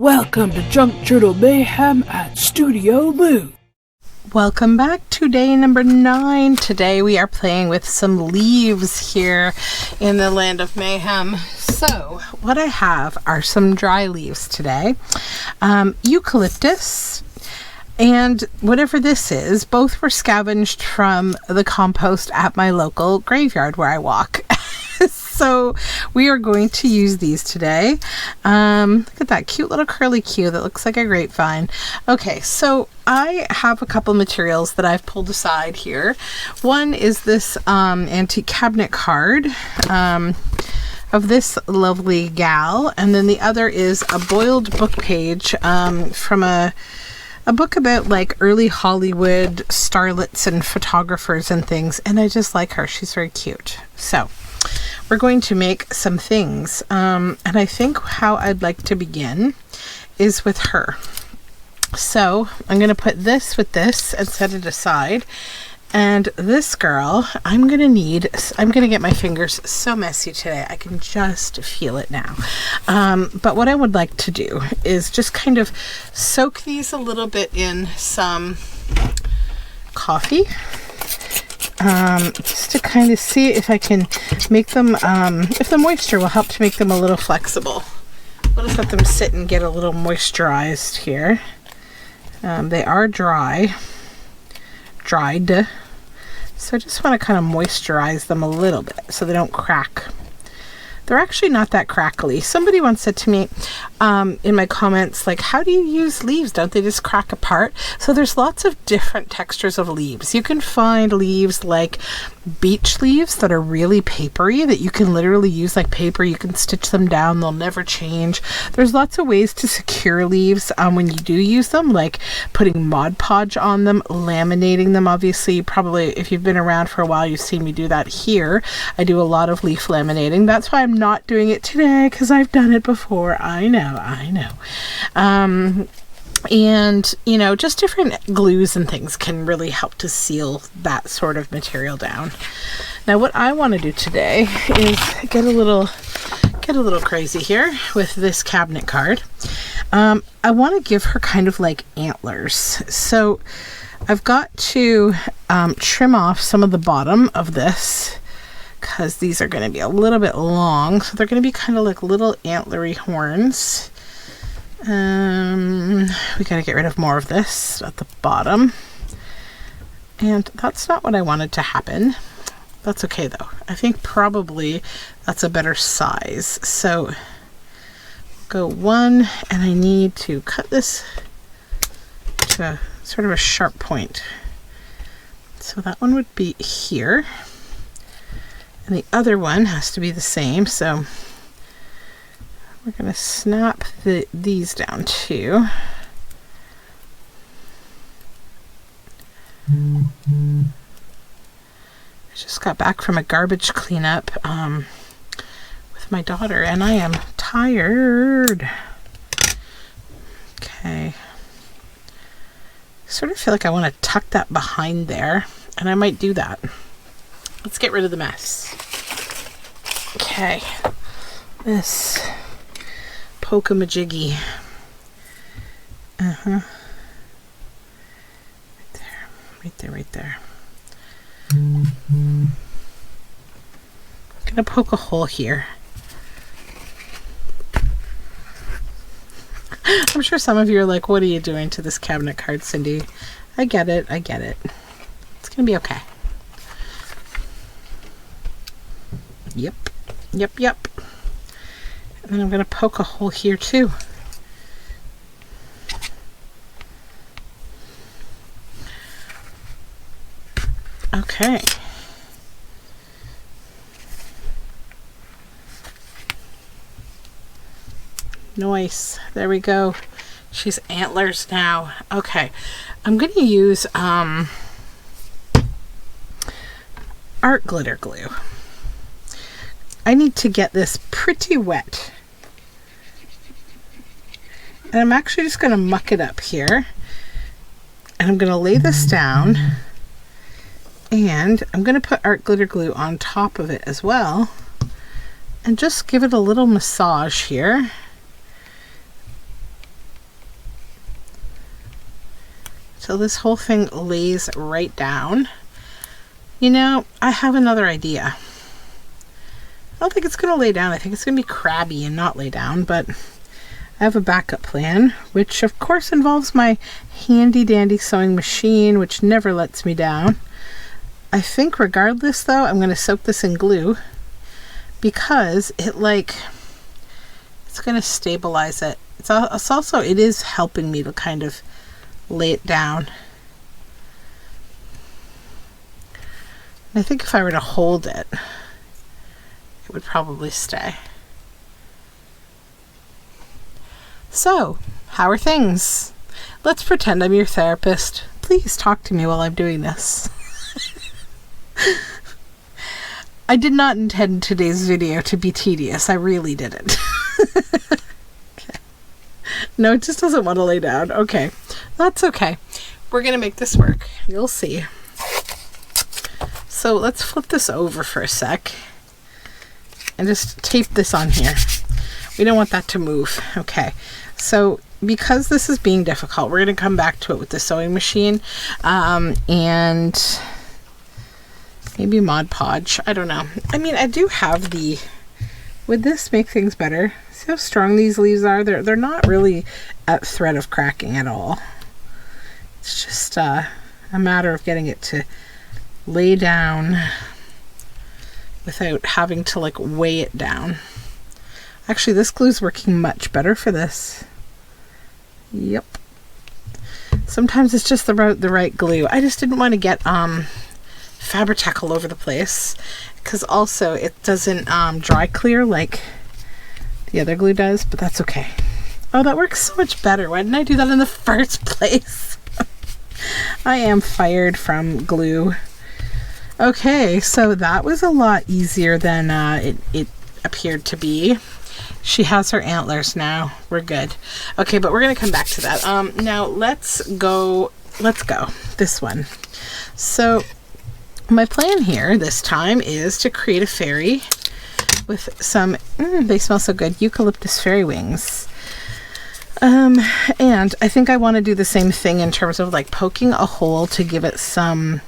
Welcome to junkjournalmayhem at Studioloo. Welcome back to day number 9. Today we are playing with some leaves here in the land of mayhem. So what I have are some dry leaves today. Eucalyptus and whatever this is, both were scavenged from the compost at my local graveyard where I walk. So we are going to use these today. Look at that cute little curly Q that looks like a grapevine. Okay, so I have a couple materials that I've pulled aside here. One is this antique cabinet card of this lovely gal, and then the other is a boiled book page from a book about like early Hollywood starlets and photographers and things, and I just like her. She's very cute. So we're going to make some things, and I think how I'd like to begin is with her. So I'm going to put this with this and set it aside, and this girl I'm going to get my fingers so messy today. I can just feel it now. But what I would like to do is just kind of soak these a little bit in some coffee. Just to kind of see if I can make them, if the moisture will help to make them a little flexible. We'll just let them sit and get a little moisturized here. They are dried. So I just want to kind of moisturize them a little bit so they don't crack. They're actually not that crackly. Somebody once said to me in my comments, like, how do you use leaves? Don't they just crack apart? So there's lots of different textures of leaves. You can find leaves like beech leaves that are really papery, that you can literally use like paper. You can stitch them down. They'll never change. There's lots of ways to secure leaves when you do use them, like putting Mod Podge on them, laminating them. Obviously, probably if you've been around for a while, you've seen me do that here. I do a lot of leaf laminating. That's why I'm not doing it today, because I've done it before. I know. And you know, just different glues and things can really help to seal that sort of material down. Now what I want to do today is get a little crazy here with this cabinet card. I want to give her kind of like antlers, so I've got to trim off some of the bottom of this, because these are going to be a little bit long, so they're going to be kind of like little antlery horns. We got to get rid of more of this at the bottom, and that's not what I wanted to happen. That's okay though. I think probably that's a better size. So go one, and I need to cut this to sort of a sharp point. So that one would be here. And the other one has to be the same, so we're going to snap these down too. I just got back from a garbage cleanup with my daughter, and I am tired. Okay. I sort of feel like I want to tuck that behind there, and I might do that. Let's get rid of the mess. Okay, this poke-a-majiggy. Right there. I'm gonna poke a hole here. I'm sure some of you are like, what are you doing to this cabinet card, Cindy? I get it. It's gonna be okay. Yep. And then I'm going to poke a hole here too. Okay. Nice. There we go. She's antlers now. Okay. I'm going to use art glitter glue. I need to get this pretty wet. And I'm actually just going to muck it up here. And I'm going to lay this down. And I'm going to put art glitter glue on top of it as well. And just give it a little massage here. So this whole thing lays right down. You know, I have another idea. I don't think it's going to lay down. I think it's going to be crabby and not lay down, but I have a backup plan, which of course involves my handy dandy sewing machine, which never lets me down. I think regardless though, I'm going to soak this in glue because it's going to stabilize it. It's also, it is helping me to kind of lay it down. And I think if I were to hold it, it would probably stay. So, how are things? Let's pretend I'm your therapist. Please talk to me while I'm doing this. I did not intend today's video to be tedious. I really didn't. Okay. No, it just doesn't want to lay down. Okay, that's okay. We're going to make this work. You'll see. So let's flip this over for a sec and just tape this on here. We don't want that to move. Okay, so because this is being difficult, we're going to come back to it with the sewing machine and maybe Mod Podge. I don't know. I mean, I do have the... Would this make things better? See how strong these leaves are? They're not really at threat of cracking at all. It's just a matter of getting it to lay down without having to like weigh it down. Actually, this glue's working much better for this. Yep. Sometimes it's just the right glue. I just didn't want to get Fabri-Tac all over the place because also it doesn't dry clear like the other glue does, but that's okay. Oh, that works so much better. Why didn't I do that in the first place? I am fired from glue. Okay, so that was a lot easier than it appeared to be. She has her antlers now. We're good. Okay, but we're going to come back to that. Now let's go this one. So my plan here this time is to create a fairy with some, they smell so good, eucalyptus fairy wings. And I think I want to do the same thing in terms of like poking a hole to give it some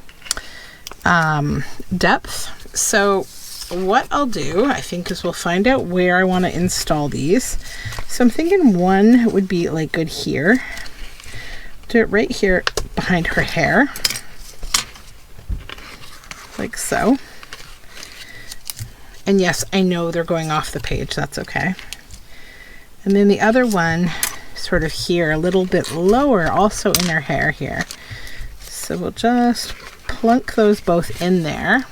depth. So what I'll do, I think, is we'll find out where I want to install these. So I'm thinking one would be like good here. Do it right here behind her hair. Like so. And yes, I know they're going off the page. That's okay. And then the other one sort of here, a little bit lower, also in her hair here. So we'll just plunk those both in there.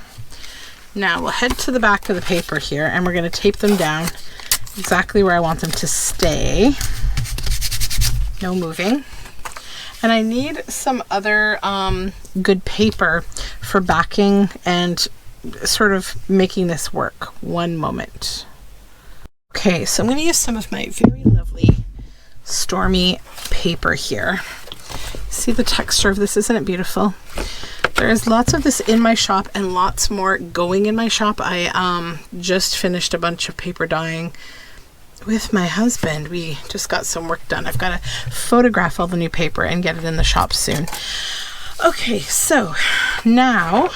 Now we'll head to the back of the paper here and we're going to tape them down exactly where I want them to stay. No moving. And I need some other good paper for backing and sort of making this work. One moment. Okay, so I'm going to use some of my very lovely Stormy paper here. See the texture of this? Isn't it beautiful? There's lots of this in my shop and lots more going in my shop. I just finished a bunch of paper dyeing with my husband. We just got some work done. I've got to photograph all the new paper and get it in the shop soon. Okay, so now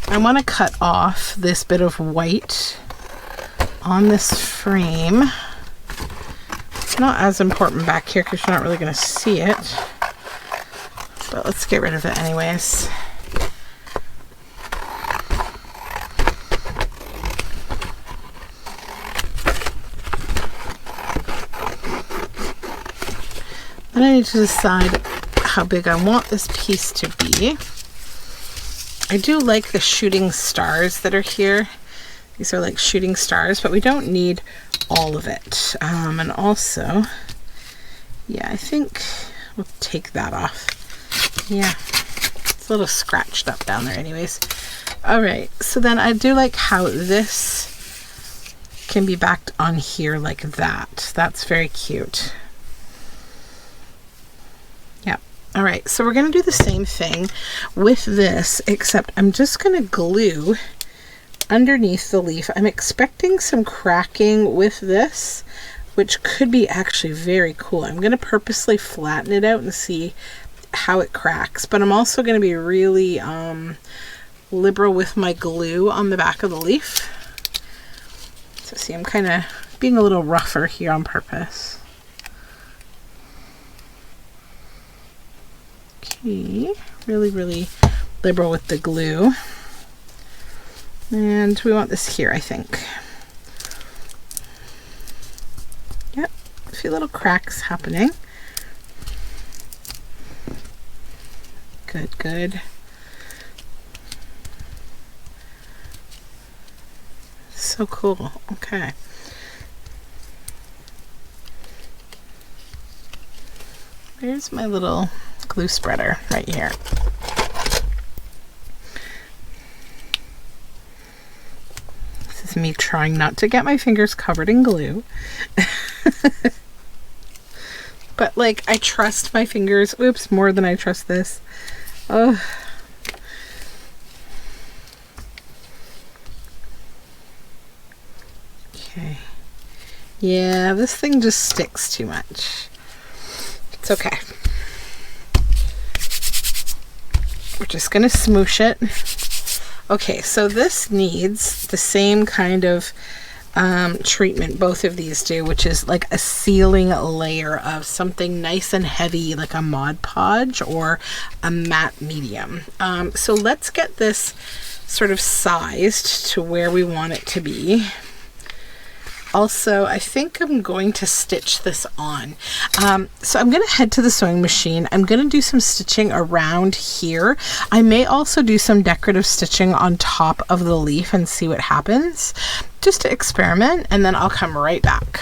I want to cut off this bit of white on this frame. It's not as important back here because you're not really going to see it. But let's get rid of it anyways. Then I need to decide how big I want this piece to be. I do like the shooting stars that are here. These are like shooting stars, but we don't need all of it. And also, yeah, I think we'll take that off. Yeah, it's a little scratched up down there anyways. All right, so then I do like how this can be backed on here like that. That's very cute. Yeah, all right, so we're gonna do the same thing with this, except I'm just gonna glue underneath the leaf. I'm expecting some cracking with this, which could be actually very cool. I'm gonna purposely flatten it out and see how it cracks, but I'm also going to be really liberal with my glue on the back of the leaf. So see, I'm kind of being a little rougher here on purpose. Okay, really liberal with the glue. And we want this here, I think. Yep, a few little cracks happening. Good. So cool. Okay. There's my little glue spreader right here. This is me trying not to get my fingers covered in glue. But like, I trust my fingers, oops, more than I trust this. Oh. Okay. Yeah, this thing just sticks too much. It's okay. We're just gonna smoosh it. Okay, so this needs the same kind of treatment both of these do, which is like a sealing layer of something nice and heavy, like a Mod Podge or a matte medium. So let's get this sort of sized to where we want it to be. Also, I think I'm going to stitch this on. So I'm going to head to the sewing machine. I'm going to do some stitching around here. I may also do some decorative stitching on top of the leaf and see what happens, just to experiment, and then I'll come right back.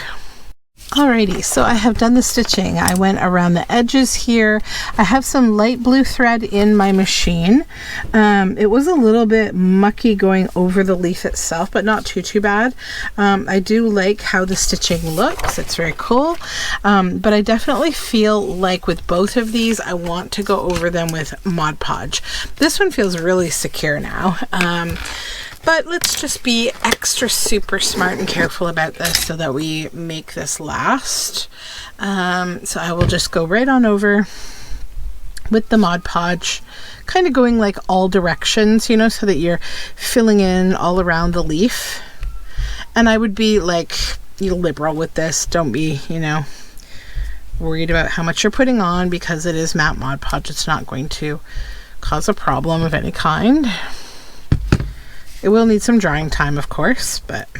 Alrighty, so I have done the stitching. I went around the edges here. I have some light blue thread in my machine. It was a little bit mucky going over the leaf itself, but not too bad. I do like how the stitching looks. It's very cool. But I definitely feel like with both of these, I want to go over them with Mod Podge. This one feels really secure now. But let's just be extra super smart and careful about this so that we make this last. So I will just go right on over with the Mod Podge, kind of going like all directions, you know, so that you're filling in all around the leaf. And I would be like liberal with this. Don't be, you know, worried about how much you're putting on, because it is matte Mod Podge. It's not going to cause a problem of any kind. It will need some drying time, of course, but...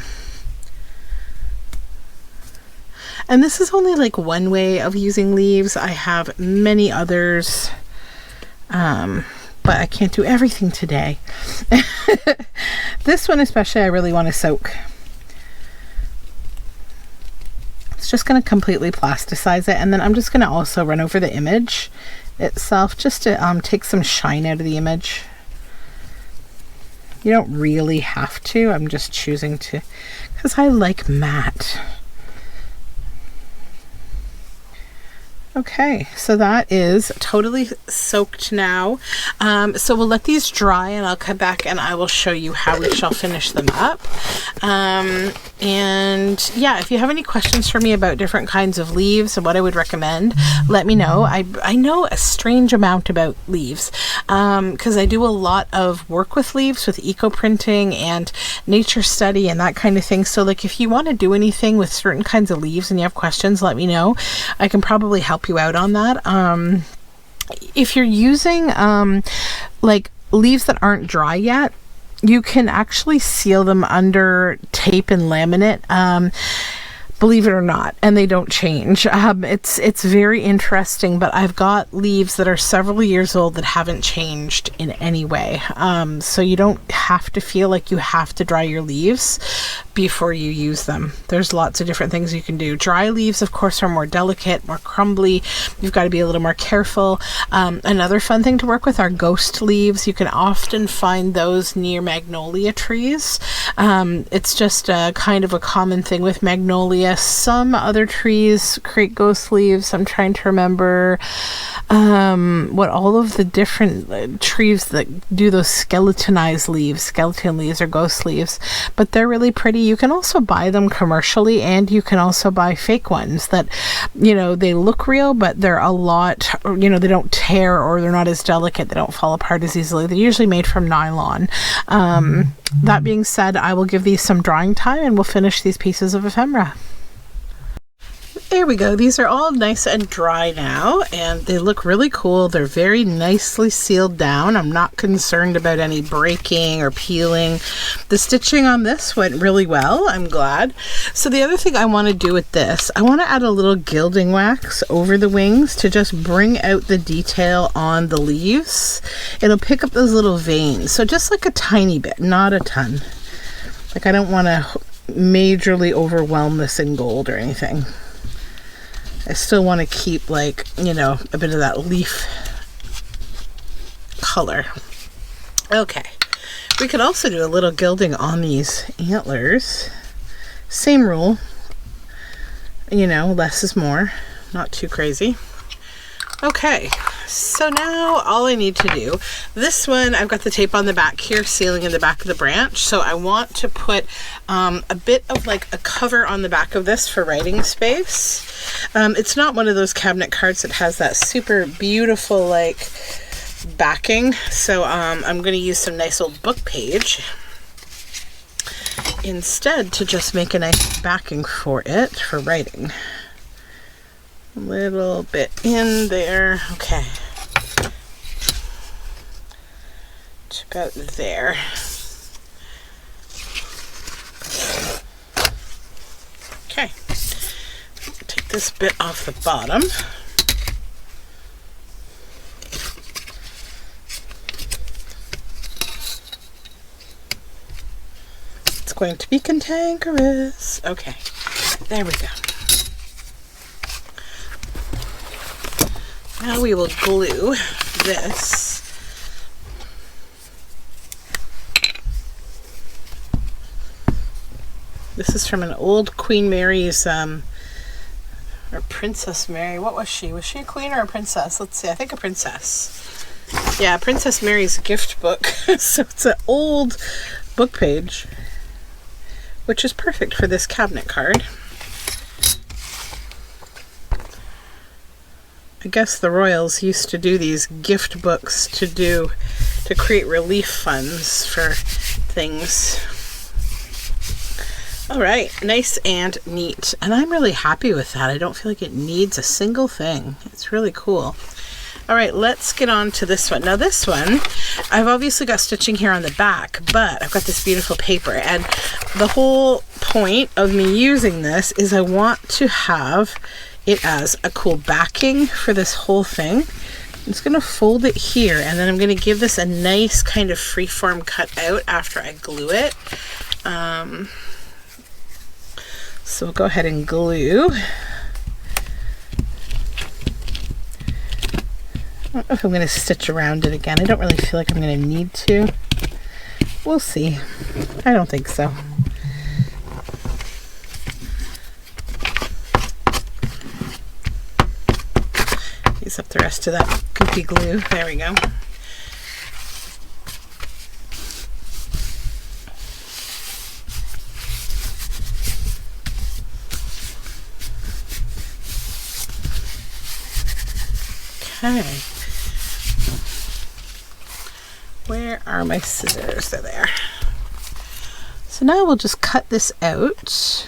And this is only like one way of using leaves. I have many others, but I can't do everything today. This one especially, I really want to soak. It's just going to completely plasticize it, and then I'm just going to also run over the image itself, just to take some shine out of the image. You don't really have to. I'm just choosing to, because I like matte. Okay, so that is totally soaked now. So we'll let these dry, and I'll come back and I will show you how we shall finish them up. And yeah, if you have any questions for me about different kinds of leaves and what I would recommend, let me know. I know a strange amount about leaves, because I do a lot of work with leaves, with eco printing and nature study and that kind of thing. So like, if you want to do anything with certain kinds of leaves and you have questions, let me know. I can probably help you out on that. If you're using like leaves that aren't dry yet, you can actually seal them under tape and laminate, believe it or not, and they don't change. It's very interesting, but I've got leaves that are several years old that haven't changed in any way. So you don't have to feel like you have to dry your leaves before you use them. There's lots of different things you can do. Dry leaves, of course, are more delicate, more crumbly. You've got to be a little more careful. Another fun thing to work with are ghost leaves. You can often find those near magnolia trees. It's just a kind of a common thing with magnolia. Some other trees create ghost leaves. I'm trying to remember. what all of the different trees that do those skeleton leaves or ghost leaves, but they're really pretty. You can also buy them commercially, and you can also buy fake ones that, they look real, but they're a lot, they don't tear, or they're not as delicate, they don't fall apart as easily. They're usually made from nylon. That being said, I will give these some drying time and we'll finish these pieces of ephemera. There we go. These are all nice and dry now, and they look really cool. They're very nicely sealed down. I'm not concerned about any breaking or peeling. The stitching on this went really well. I'm glad. So the other thing I want to do with this, I want to add a little gilding wax over the wings to just bring out the detail on the leaves. It'll pick up those little veins. So just like a tiny bit, not a ton. Like, I don't want to majorly overwhelm this in gold or anything. I still want to keep, like, a bit of that leaf color. Okay. We could also do a little gilding on these antlers. Same rule. Less is more. Not too crazy. Okay, so now all I need to do, this one, I've got the tape on the back here, sealing in the back of the branch, so I want to put a bit of like a cover on the back of this for writing space. It's not one of those cabinet cards that has that super beautiful like backing, so I'm going to use some nice old book page instead to just make a nice backing for it for writing. A little bit in there. Okay. It's about there. Okay. Take this bit off the bottom. It's going to be cantankerous. Okay. There we go. Now we will glue this. This is from an old Queen Mary's, or Princess Mary. What was she? Was she a queen or a princess? Let's see. I think a princess. Yeah, Princess Mary's gift book. So it's an old book page, which is perfect for this cabinet card. I guess the royals used to do these gift books to create relief funds for things. All right, nice and neat. And I'm really happy with that. I don't feel like it needs a single thing. It's really cool. All right, let's get on to this one. Now this one, I've obviously got stitching here on the back, but I've got this beautiful paper. And the whole point of me using this is I want to have it as a cool backing for this whole thing. I'm just going to fold it here, and then I'm going to give this a nice kind of freeform cut out after I glue it. So we'll go ahead and glue. I don't know if I'm going to stitch around it again. I don't really feel like I'm going to need to. We'll see. I don't think so. Use up the rest of that goopy glue. There we go. Okay. Where are my scissors? They're there. So now we'll just cut this out.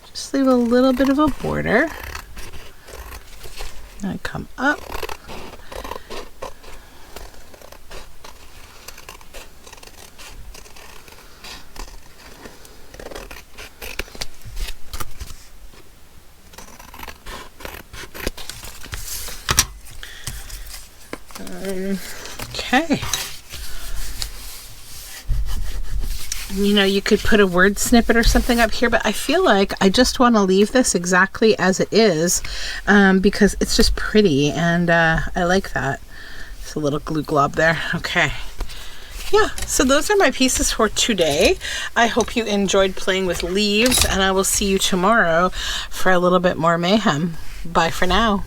Just leave a little bit of a border. I come up. Okay. You could put a word snippet or something up here, but I feel like I just want to leave this exactly as it is because it's just pretty, and I like that. It's a little glue glob there. Okay. Yeah, so those are my pieces for today. I hope you enjoyed playing with leaves, and I will see you tomorrow for a little bit more mayhem. Bye for now.